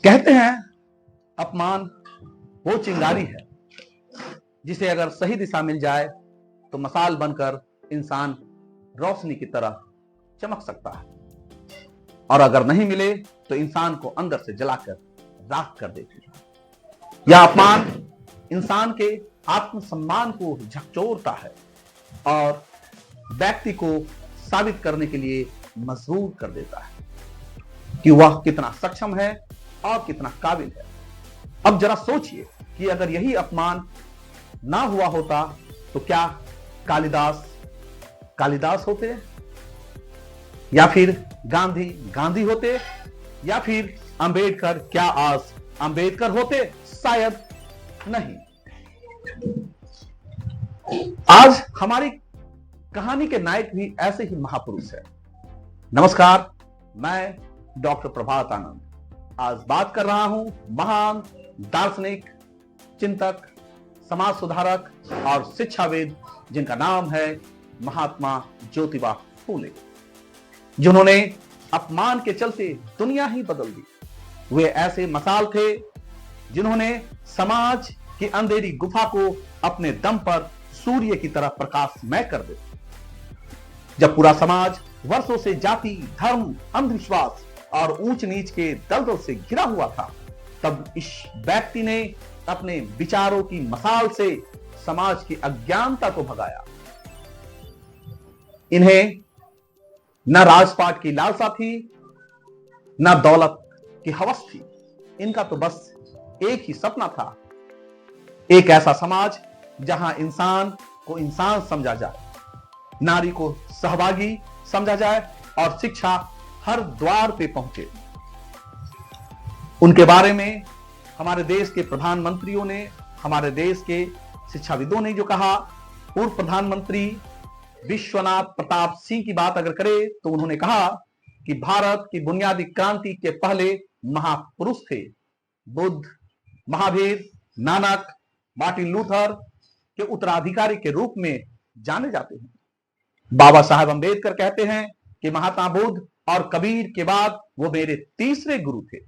कहते हैं अपमान वो चिंगारी है जिसे अगर सही दिशा मिल जाए तो मसाल बनकर इंसान रोशनी की तरह चमक सकता है, और अगर नहीं मिले तो इंसान को अंदर से जलाकर राख कर देती है। यह अपमान इंसान के आत्मसम्मान को झकझोरता है और व्यक्ति को साबित करने के लिए मजबूर कर देता है कि वह कितना सक्षम है और कितना काबिल है। अब जरा सोचिए कि अगर यही अपमान ना हुआ होता तो क्या कालिदास कालिदास होते, या फिर गांधी गांधी होते, या फिर अंबेडकर क्या आज अंबेडकर होते? शायद नहीं। आज हमारी कहानी के नायक भी ऐसे ही महापुरुष है। नमस्कार, मैं डॉक्टर प्रभात आनंद आज बात कर रहा हूं महान दार्शनिक, चिंतक, समाज सुधारक और शिक्षाविद जिनका नाम है महात्मा ज्योतिबा फूले, जिन्होंने अपमान के चलते दुनिया ही बदल दी। वे ऐसे मसाल थे जिन्होंने समाज की अंधेरी गुफा को अपने दम पर सूर्य की तरह प्रकाशमय कर दिया। जब पूरा समाज वर्षों से जाति, धर्म, अंधविश्वास और ऊंच नीच के दलदल से घिरा हुआ था, तब इस व्यक्ति ने अपने विचारों की मसाल से समाज की अज्ञानता को भगाया। इन्हें न राजपाट की लालसा थी, न दौलत की हवस थी। इनका तो बस एक ही सपना था, एक ऐसा समाज जहां इंसान को इंसान समझा जाए, नारी को सहभागी समझा जाए और शिक्षा हर द्वार पे पहुंचे। उनके बारे में हमारे देश के प्रधानमंत्रियों ने, हमारे देश के शिक्षाविदों ने जो कहा, पूर्व प्रधानमंत्री विश्वनाथ प्रताप सिंह की बात अगर करें तो उन्होंने कहा कि भारत की बुनियादी क्रांति के पहले महापुरुष थे बुद्ध, महावीर, नानक, मार्टिन लूथर के उत्तराधिकारी के रूप में जाने जाते हैं। बाबा साहब अंबेडकर कहते हैं कि महात्मा बुद्ध और कबीर के बाद वो मेरे तीसरे गुरु थे।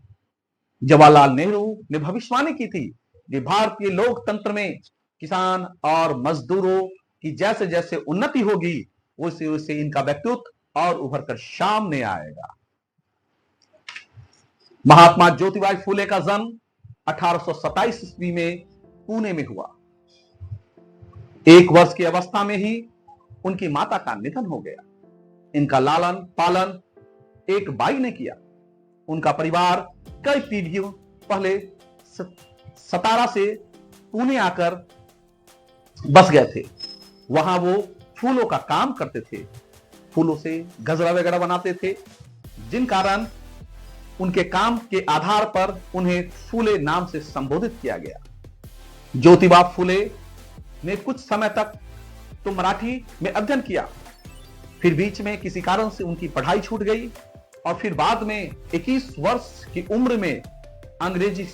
जवाहरलाल नेहरू ने भविष्यवाणी की थी कि भारतीय लोकतंत्र में किसान और मजदूरों की जैसे जैसे उन्नति होगी वैसे वैसे इनका व्यक्तित्व और उभर कर सामने आएगा। महात्मा ज्योतिबा फूले का जन्म 1827 ईस्वी में पुणे में हुआ। 1 वर्ष की अवस्था में ही उनकी माता का निधन हो गया। इनका लालन पालन एक बाई ने किया। उनका परिवार कई पीढ़ियों पहले सतारा से पुणे आकर बस गए थे। वहां वो फूलों का काम करते थे, फूलों से गजरा वगैरह बनाते थे, जिन कारण उनके काम के आधार पर उन्हें फूले नाम से संबोधित किया गया। ज्योतिबा फूले ने कुछ समय तक तो मराठी में अध्ययन किया, फिर बीच में किसी कारण से उनकी पढ़ाई छूट गई और फिर बाद में 21 वर्ष की उम्र में अंग्रेजी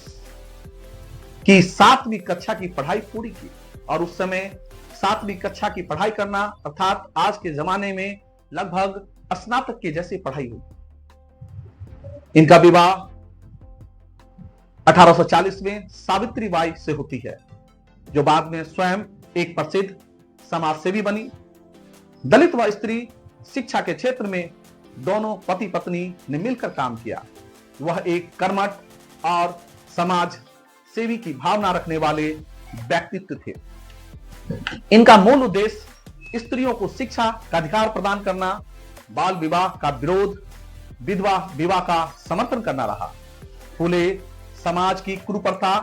की 7वीं कक्षा की पढ़ाई पूरी की। और उस समय 7वीं कक्षा की पढ़ाई करना अर्थात आज के जमाने में लगभग स्नातक के जैसी पढ़ाई हुई। इनका विवाह 1840 में सावित्री बाई से होती है, जो बाद में स्वयं एक प्रसिद्ध समाजसेवी बनी। दलित व स्त्री शिक्षा के क्षेत्र में दोनों पति पत्नी ने मिलकर काम किया। वह एक कर्मठ और समाज सेवी की भावना रखने वाले व्यक्तित्व थे। इनका मूल उद्देश्य स्त्रियों को शिक्षा का अधिकार प्रदान करना, बाल विवाह का विरोध, विधवा विवाह का समर्थन करना रहा। फूले समाज की कुप्रथा,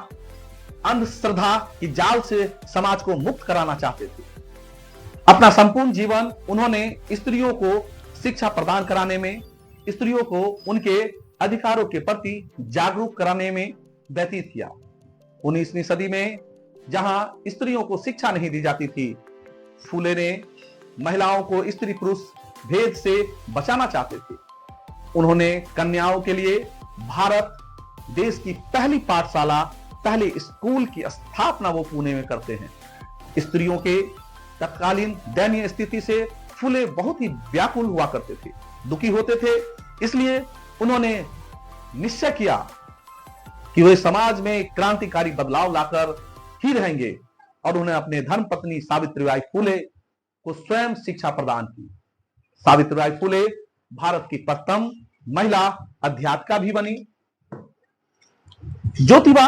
अंधश्रद्धा की जाल से समाज को मुक्त कराना चाहते थे। अपना संपूर्ण जीवन उन्होंने स्त्रियों को शिक्षा प्रदान कराने में, स्त्रियों को उनके अधिकारों के प्रति जागरूक कराने में व्यतीत किया। 19वीं सदी में जहां स्त्रियों को शिक्षा नहीं दी जाती थी, फूले ने महिलाओं को स्त्री पुरुष भेद से बचाना चाहते थे। उन्होंने कन्याओं के लिए भारत देश की पहली पाठशाला, पहले स्कूल की स्थापना वो पुणे में करते हैं। स्त्रियों के तत्कालीन दयनीय स्थिति से फूले बहुत ही व्याकुल हुआ करते थे, दुखी होते थे। इसलिए उन्होंने निश्चय किया कि वे समाज में क्रांतिकारी बदलाव लाकर ही रहेंगे और उन्हें अपने धर्म पत्नी सावित्रीबाई फुले को स्वयं शिक्षा प्रदान की। सावित्रीबाई फुले भारत की प्रथम महिला अध्यापिका भी बनी। ज्योतिबा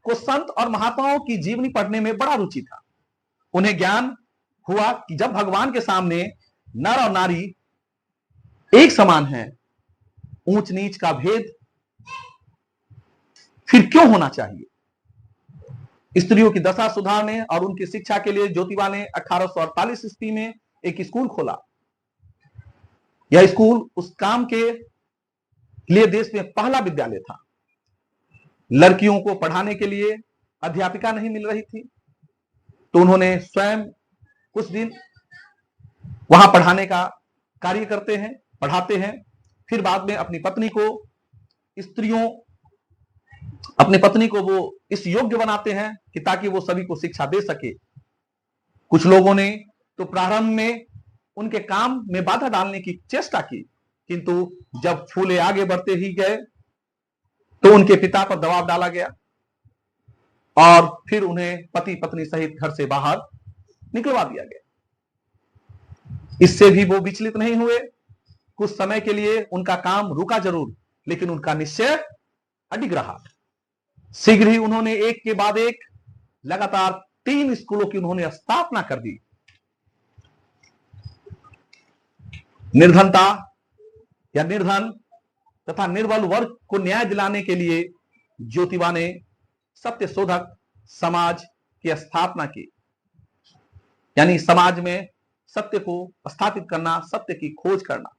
को संत और महात्माओं की जीवनी पढ़ने में बड़ा रुचि था। उन्हें ज्ञान हुआ कि जब भगवान के सामने नर और नारी एक समान हैं, ऊंच नीच का भेद फिर क्यों होना चाहिए। स्त्रियों की दशा सुधारने और उनकी शिक्षा के लिए ज्योतिबा ने 1848 ईस्वी में एक स्कूल खोला। यह स्कूल उस काम के लिए देश में पहला विद्यालय था। लड़कियों को पढ़ाने के लिए अध्यापिका नहीं मिल रही थी, तो उन्होंने स्वयं कुछ दिन वहां पढ़ाने का कार्य करते हैं, पढ़ाते हैं। फिर बाद में अपनी पत्नी को वो इस योग्य बनाते हैं कि ताकि वो सभी को शिक्षा दे सके। कुछ लोगों ने तो प्रारंभ में उनके काम में बाधा डालने की चेष्टा की, किंतु जब फूले आगे बढ़ते ही गए तो उनके पिता पर दबाव डाला गया और फिर उन्हें पति पत्नी सहित घर से बाहर निकलवा दिया गया। इससे भी वो विचलित नहीं हुए। कुछ समय के लिए उनका काम रुका जरूर, लेकिन उनका निश्चय अडिग रहा। शीघ्र ही उन्होंने एक के बाद एक लगातार 3 स्कूलों की उन्होंने स्थापना कर दी। निर्धनता या निर्धन तथा निर्बल वर्ग को न्याय दिलाने के लिए ज्योतिबा ने सत्य शोधक समाज की स्थापना की, यानी समाज में सत्य को स्थापित करना, सत्य की खोज करना,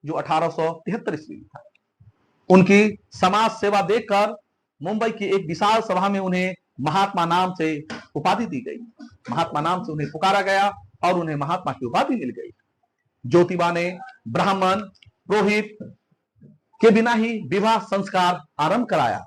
जो 1873 ईस्वी में था। उनकी समाज सेवा देखकर मुंबई की एक विशाल सभा में उन्हें महात्मा नाम से उपाधि दी गई। महात्मा नाम से उन्हें पुकारा गया और उन्हें महात्मा की उपाधि मिल गई। ज्योतिबा ने ब्राह्मण पुरोहित के बिना ही विवाह संस्कार आरंभ कराया।